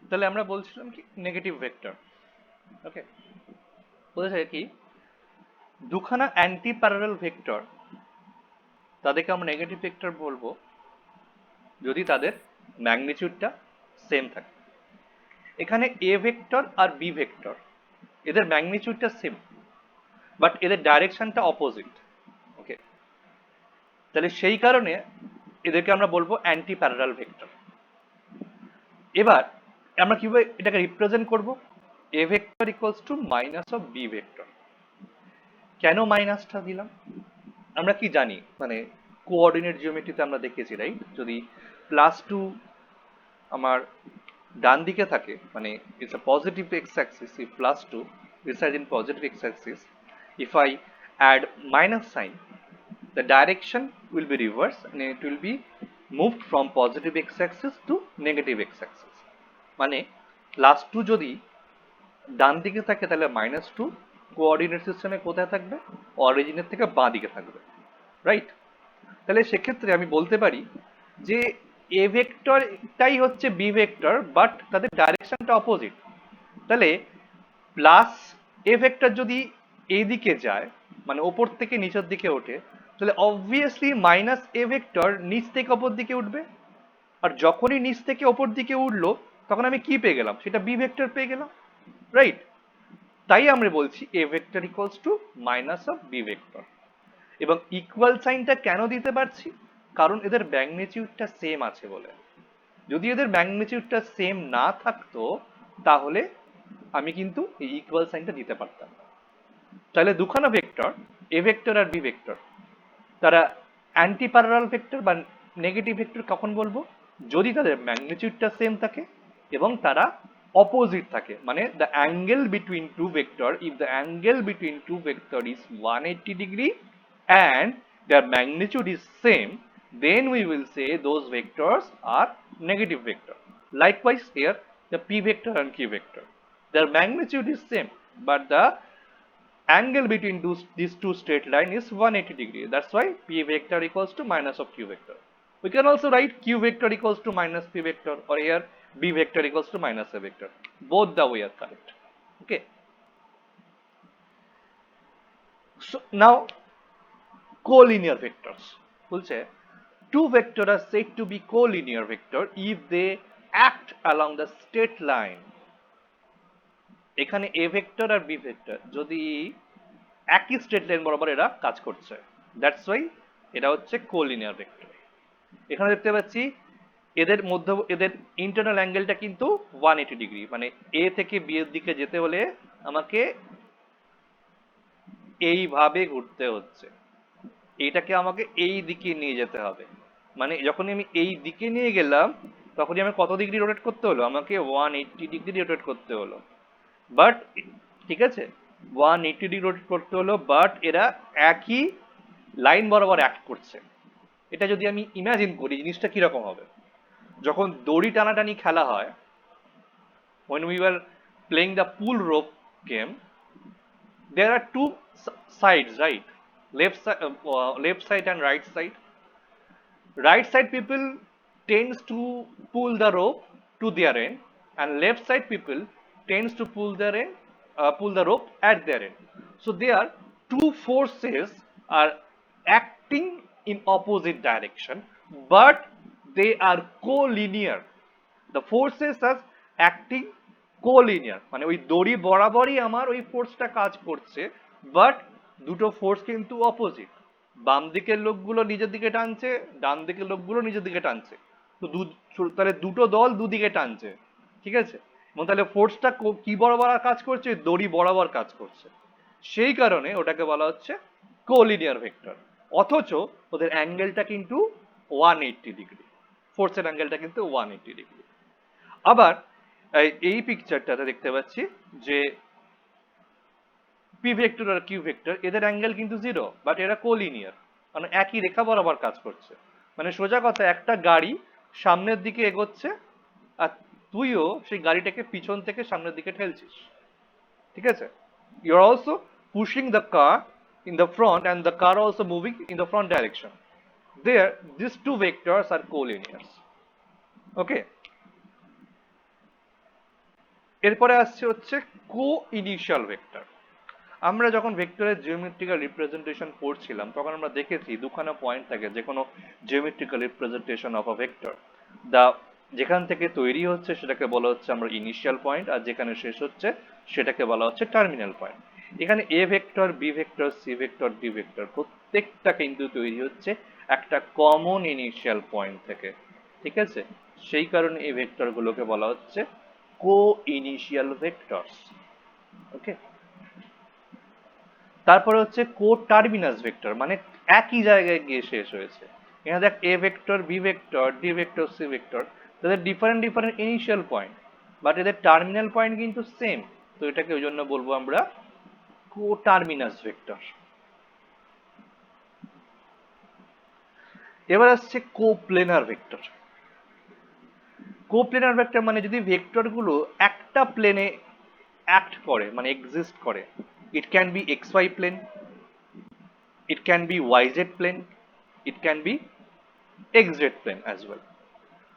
তাহলে আমরা বলছিলাম কি নেগেটিভ ভেক্টর। ওকে, বলতে চাই কি দুখানা অ্যান্টি প্যারালাল ভেক্টর তাদেরকে আমরা নেগেটিভ ভেক্টর বলবো যদি তাদের ম্যাগনিটিউডটা সেম থাকে। এখানে এ ভেক্টর আর বি ভেক্টর এদের ম্যাগনিটিউডটা সেম, বাট এদের ডাইরেকশনটা অপোজিট। ওকে, তাহলে সেই কারণে এদেরকে আমরা বলবো অ্যান্টি প্যারালাল ভেক্টর। এবার আমরা কিভাবে এটাকে রিপ্রেজেন্ট করব? A vector equals to minus of B vector. কেন মাইনাসটা দিলাম? আমরা কি জানি, মানে কোঅর্ডিনেট জিওমেট্রিতে আমরা দেখেছি, রাইট? যদি +2 আমার ডান দিকে থাকে, মানে it's a positive x Axis, if +2 resides in positive x axis, if I add minus sign, the direction will be reversed and it will be moved from positive x axis to negative x axis. মানে +2 যদি ডান দিকে থাকে তাহলে -2 coordinate সিস্টেমে কোথায় থাকবে? অরিজিনের থেকে বাঁ দিকে থাকবে, রাইট? তাহলে সেক্ষেত্রে আমি বলতে পারি যে এ ভেক্টরটাই হচ্ছে বি ভেক্টর, বাট তাদের ডাইরেকশনটা অপোজিট। তাহলে প্লাস এ ভেক্টর যদি এই দিকে যায়, মানে ওপর থেকে নিচের দিকে ওঠে, তাহলে অবভিয়াসলি মাইনাস এ ভেক্টর নিচ থেকে ওপর দিকে উঠবে। আর যখনই নিচ থেকে ওপর দিকে উঠলো তখন আমি কি পেয়ে গেলাম? সেটা বি ভেক্টর পেয়ে গেলাম, রাইট? তাই আমরা বলছি A vector equals to minus of B vector. এবং ইকুয়াল সাইনটা কেন দিতে পারছি? কারণ এদের ম্যাগনিটিউডটা সেম আছে বলে। যদি এদের ম্যাগনিটিউডটা সেম না থাকতো তাহলে আমি কিন্তু এই ইকুয়াল সাইনটা দিতে পারতাম না। তাহলে দুখানা ভেক্টর এ ভেক্টর আর বি ভেক্টর তারা অ্যান্টি প্যারালাল ভেক্টর বা নেগেটিভ ভেক্টর কখন বলবো? যদি তাদের ম্যাগনিটিউডটা সেম থাকে এবং তারা অপোজিট থাকে, মানে the angle between two vector, if the angle between two vector is 180 degree and their magnitude is same, then we will say those vectors are negative vector. Likewise here the p vector and q vector, their magnitude is same but the angle between these two straight line is 180 degree. That's why p vector equals to minus of q vector. We can also write q vector equals to minus p vector, or here b vector equals to minus a vector. Both the way are correct. Okay. So now collinear vectors. বলছে two vectors are said to be collinear vector if they act along the straight line. এখানে a vector আর b vector যদি একই straight line বরাবর এরা কাজ করছে, that's why এটা হচ্ছে কোলিনিয়ার ভেক্টর। এখানে দেখতে পাচ্ছি এদের মধ্যে এদের ইন্টারনাল অ্যাঙ্গেলটা কিন্তু 180 ডিগ্রি, মানে এ থেকে বি এর দিকে যেতে হলে আমাকে এইভাবে ঘুরতে হচ্ছে, এইটাকে আমাকে এই দিকে নিয়ে যেতে হবে। মানে যখন আমি এই দিকে নিয়ে গেলাম তখনই আমি কত ডিগ্রি রোটেট করতে হলো? আমাকে 180 ডিগ্রি রোটেট করতে হলো। বাট ঠিক আছে, 180 ডিগ্রি রোটেট করতে হলো, বাট এরা একই লাইন বরাবর অ্যাক্ট করছে। এটা যদি আমি ইমাজিন করি জিনিসটা কিরকম হবে, যখন দড়ি টানাটানি খেলা হয়, when we were playing the pool rope game, there are two sides, right? Left side and right side. Right side people tends to pull the rope to their end, and left side people tends to pull the rope at their end. So there two forces are acting in opposite direction, but they are collinear. The forces are acting collinear, মানে ওই দড়ি বরাবরই আমার ওই ফোর্সটা কাজ করছে, but দুটো force কিন্তু অপোজিট। বাম দিকের লোকগুলো নিজের দিকে টানছে, ডান দিকের লোকগুলো নিজের দিকে টানছে। তো তাহলে দুটো দল দুদিকে টানছে, ঠিক আছে? এবং তাহলে ফোর্সটা কি বরাবর কাজ করছে? দড়ি বরাবর কাজ করছে। সেই কারণে ওটাকে বলা হচ্ছে কোলিনিয়ার ভেক্টর। অথচ ওদের অ্যাঙ্গেলটা কিন্তু 180 ডিগ্রি, ফোর্সের অ্যাঙ্গেলটা কিন্তু 180 ডিগ্রি। আবার এই পিকচারটাতে দেখতে পাচ্ছি যে পি ভেক্টর আর কিউ ভেক্টর এদের অ্যাঙ্গেল কিন্তু 0, বাট এরা কোলিনিয়ার, মানে একই রেখা বরাবর কাজ করছে। মানে সোজা কথা, একটা গাড়ি সামনের দিকে এগোচ্ছে আর তুইও সেই গাড়িটাকে পিছন থেকে সামনের দিকে ঠেলছিস, ঠিক আছে? You are also pushing the car in the front and the car also moving in the front direction. There these two vectors are collinears. Okay. এরপরে আসছে হচ্ছে কো ইনিশিয়াল ভেক্টর। আমরা যখন ভেক্টরের জিওমেট্রিক্যাল রিপ্রেজেন্টেশন পড়ছিলাম তখন আমরা দেখেছি দুখানা পয়েন্ট থাকে যে কোনো geometrical representation of a vector. দা যেখান থেকে তৈরি হচ্ছে সেটাকে বলা হচ্ছে আমরা ইনিশিয়াল পয়েন্ট, আর যেখানে শেষ হচ্ছে সেটাকে বলা হচ্ছে টার্মিনাল পয়েন্ট। এখানে A vector, B vector, C vector, D vector প্রত্যেকটা কিন্তু তৈরি হচ্ছে একটা কমন ইনিশিয়াল পয়েন্ট থেকে, ঠিক আছে? সেই কারণে এই ভেক্টরগুলোকে বলা হচ্ছে কো ইনিশিয়াল ভেক্টরস। ওকে, তারপরে হচ্ছে কো টার্মিনাস ভেক্টর, মানে একই জায়গায় গিয়ে শেষ হয়েছে। এখানে দেখ A vector, B vector, D vector, C vector, তাদের different different initial point, but এদের টার্মিনাল পয়েন্ট কিন্তু সেম। তো এটাকে ওই জন্য বলবো আমরা কো টার্মিনাস ভেক্টর। এবার আসছে কোপ্লেনার ভেক্টর। কোপ্লেনার ভেক্টর মানে যদি ভেক্টরগুলো একটা প্লেনে অ্যাক্ট করে, মানে এক্সিস্ট করে, it can be X Y plane, it can be yz plane, it can be xz plane as well.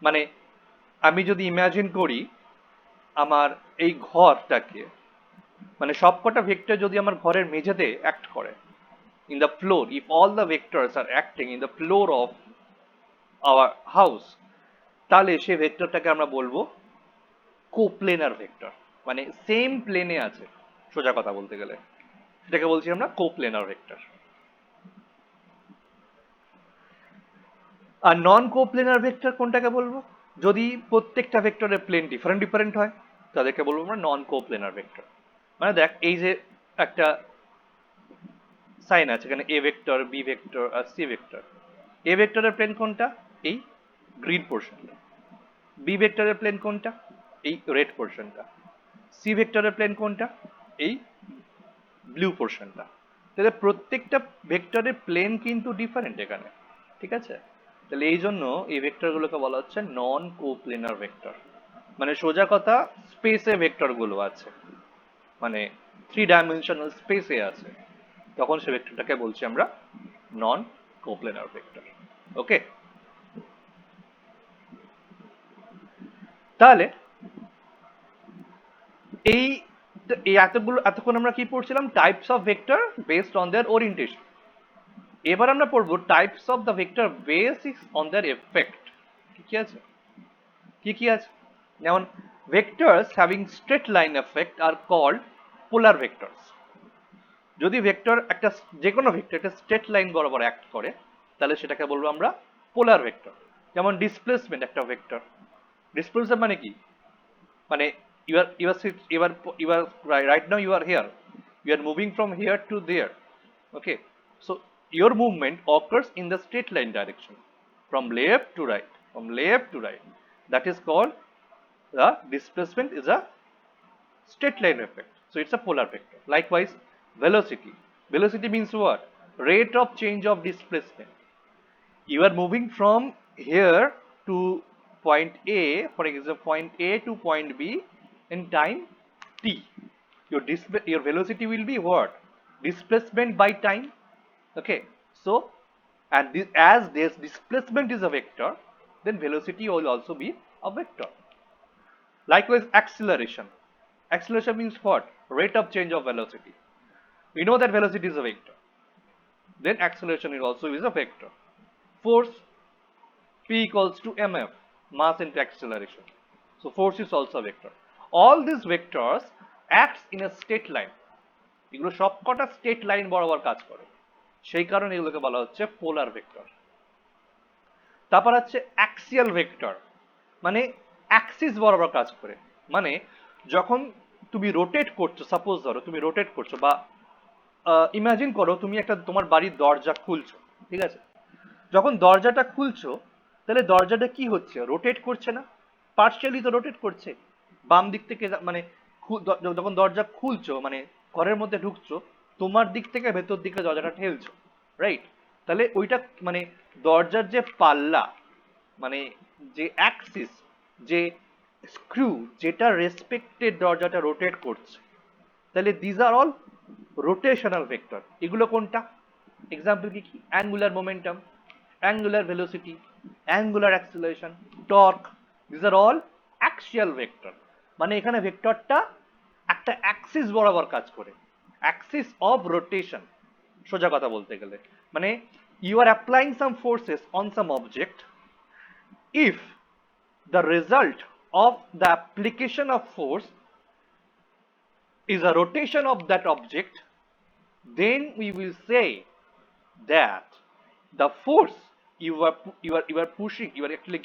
মানে আমি যদি ইমাজিন করি আমার এই ঘরটাকে, মানে সবকটা ভেক্টর যদি আমার ঘরের মেঝেতে অ্যাক্ট করে, in the floor, if all the vectors are acting in the floor of our house, তাহলে সেই ভেক্টরটাকে আমরা বলবো কোপ্লেনার ভেক্টর, মানে সেম প্লেনে আছে, সোজা কথা বলতে গেলে সেটাকে বলছি আমরা কোপ্লেনার ভেক্টর। আর নন কোপ্লেনার ভেক্টর কোনটাকে বলবো? যদি প্রত্যেকটা ভেক্টরের প্লেন ডিফারেন্ট ডিফারেন্ট হয় তাদেরকে বলবো আমরা নন কোপ্লেনার ভেক্টর। মানে দেখ এই যে একটা সাইন আছে এখানে, এ ভেক্টর, বি ভেক্টর আর সি ভেক্টর। এ ভেক্টরের প্লেন কোনটা? এই গ্রিন পোর্শনটা। বি ভেক্টরের প্লেন কোনটা? এই রেড পোর্শনটা। সি ভেক্টরের প্লেন কোনটা? এই ব্লু পোর্শনটা। তাহলে প্রত্যেকটা ভেক্টরের প্লেন কিন্তু ডিফারেন্ট এখানে, ঠিক আছে? তাহলে এই জন্য এই ভেক্টরগুলোকে বলা হচ্ছে নন কোপ্লেনার ভেক্টর। মানে সোজা কথা স্পেসে ভেক্টরগুলো আছে, মানে 3 ডাইমেনশনাল স্পেসে আছে, তখন সে ভেক্টরটাকে বলছি আমরা নন কোপ্লেনার ভেক্টর। ওকে, তাহলে এই এতক্ষণ আমরা কি পড়ছিলাম? Types of vector based on their orientation. এবার আমরা পড়বো types of the vector based on their effect. কি আছে? কি আছে? যেমন vectors having straight line effect are called polar vectors. যদি ভেক্টর একটা, যে কোনো ভেক্টর একটা স্ট্রেট লাইন বরাবর অ্যাক্ট করে তাহলে সেটাকে বলবো আমরা পোলার ভেক্টর। যেমন ডিসপ্লেসমেন্ট একটা ভেক্টর। ডিসপ্লেসমেন্ট মানে কি? মানে you are right now you are here, you are moving from here to there. Okay, so your movement occurs in the straight line direction, from left to right, from left to right. That is called the displacement is a straight line effect, so it's a polar vector. Likewise, velocity. Velocity means what? Rate of change of displacement. You are moving from here to point A, for example point A to point B in time t. Your velocity will be what? Displacement by time. Okay, so and this, as this displacement is a vector, then velocity will also be a vector. Likewise, acceleration. Acceleration means what? Rate of change of velocity. We know that velocity is a vector, then acceleration is also is a vector. Force, P equals to mf, mass into acceleration. So force is also a vector. All these vectors acts in a straight line. এগুলো সবকটা straight line বরাবর কাজ করে, সেই কারণে এগুলোকে বলা হচ্ছে পোলার ভেক্টর। তারপর হচ্ছে অ্যাক্সিয়াল ভেক্টর, মানে অ্যাক্সিস বরাবর কাজ করে। মানে যখন তুমি রোটেট করছো, সাপোজ ধরো তুমি রোটেট করছো, বা ইমাজিন করো তুমি একটা তোমার বাড়ির দরজা খুলছো, ঠিক আছে? যখন দরজাটা খুলছো তাহলে দরজাটা কি হচ্ছে? রোটেট করছে না? পার্শিয়ালি তো রোটেট করছে বাম দিক থেকে, মানে যখন দরজা খুলছো মানে ঘরের মধ্যে ঢুকছো, তোমার দিক থেকে ভেতর দিকে দরজাটা ঠেলছো, রাইট? তাহলে ওইটা মানে দরজার যে পাল্লা, মানে যে অ্যাক্সিস, যে স্ক্রু যেটা রেসপেক্টেড দরজাটা রোটেট করছে, তাহলে these are all rotational vector. এগুলো কোনটা? এক্সাম্পল কি কি? Angular momentum, angular velocity, angular acceleration, torque, these are all axial vector. মানে এখানে ভেক্টরটা একটা অ্যাক্সিস বরাবর কাজ করে, অ্যাক্সিস অফ রোটেশন, সোজা কথা বলতে গেলে। মানে you are applying some forces on some object, if the result of the application of force is a rotation of that object, then we will say that the force you are pushing, you are actually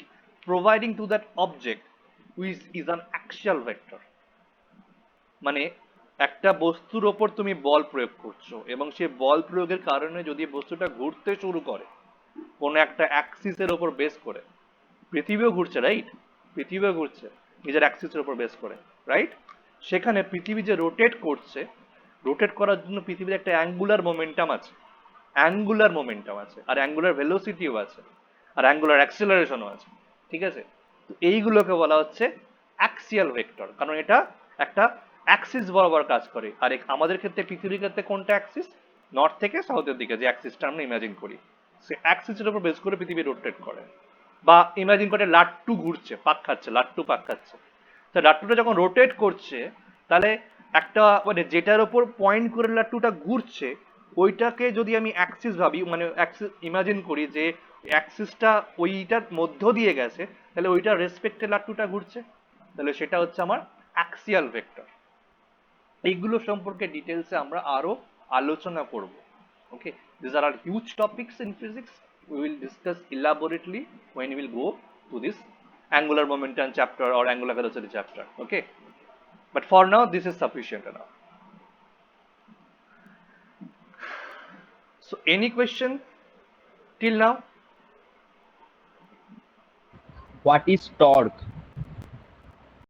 providing to that object is an axial vector. মানে একটা বস্তুর ওপর তুমি বল প্রয়োগ করছো এবং সেই বল প্রয়োগের কারণে যদি বস্তুটা ঘুরতে শুরু করে কোনো একটা অ্যাক্সিসের ওপর বেস করে, পৃথিবীও ঘুরছে, রাইট? পৃথিবীও ঘুরছে নিজের অ্যাক্সিসের উপর বেস করে, রাইট? সেখানে পৃথিবী যে রোটেট করছে, রোটেট করার জন্য পৃথিবীর একটা অ্যাঙ্গুলার মোমেন্টাম আছে, অ্যাঙ্গুলার মোমেন্টাম আছে, আর অ্যাঙ্গুলার ভেলোসিটিও আছে, আর অ্যাঙ্গুলার অ্যাক্সিলারেশনও আছে, ঠিক আছে? তো এইগুলোকে বলা হচ্ছে অ্যাক্সিয়াল ভেক্টর, কারণ এটা একটা অ্যাক্সিস বরাবর কাজ করে। আর আমাদের ক্ষেত্রে, পৃথিবীর ক্ষেত্রে কোনটা অ্যাক্সিস? নর্থ থেকে সাউথের দিকে যে অ্যাক্সিসটা আমরা ইমাজিন করি, সে অ্যাক্সিসের উপর বেস করে পৃথিবী রোটেট করে। বা ইমাজিন করে লাট্টু ঘুরছে, পাক খাচ্ছে, লাট্টু পাক খাচ্ছে। তা লাট্টুটা যখন রোটেট করছে, তাহলে একটা মানে যেটার ওপর পয়েন্ট করে লাট্টুটা ঘুরছে, ওইটাকে যদি আমি অ্যাক্সিস ভাবি, মানে অ্যাক্সিস ইমাজিন করি যে অ্যাক্সিসটা ওইটার মধ্য দিয়ে গেছে, তাহলে ওইটার রেসপেক্টে লাট্টুটা ঘুরছে, তাহলে সেটা হচ্ছে আমার অ্যাক্সিয়াল ভেক্টর। এইগুলো সম্পর্কে ডিটেলসে আমরা আরো আলোচনা করব। ওকে, these are all huge topics in physics. We will discuss elaborately when we will go to this angular momentum chapter or angular velocity chapter. Okay, but for now this is sufficient enough. So any question till now? What is torque?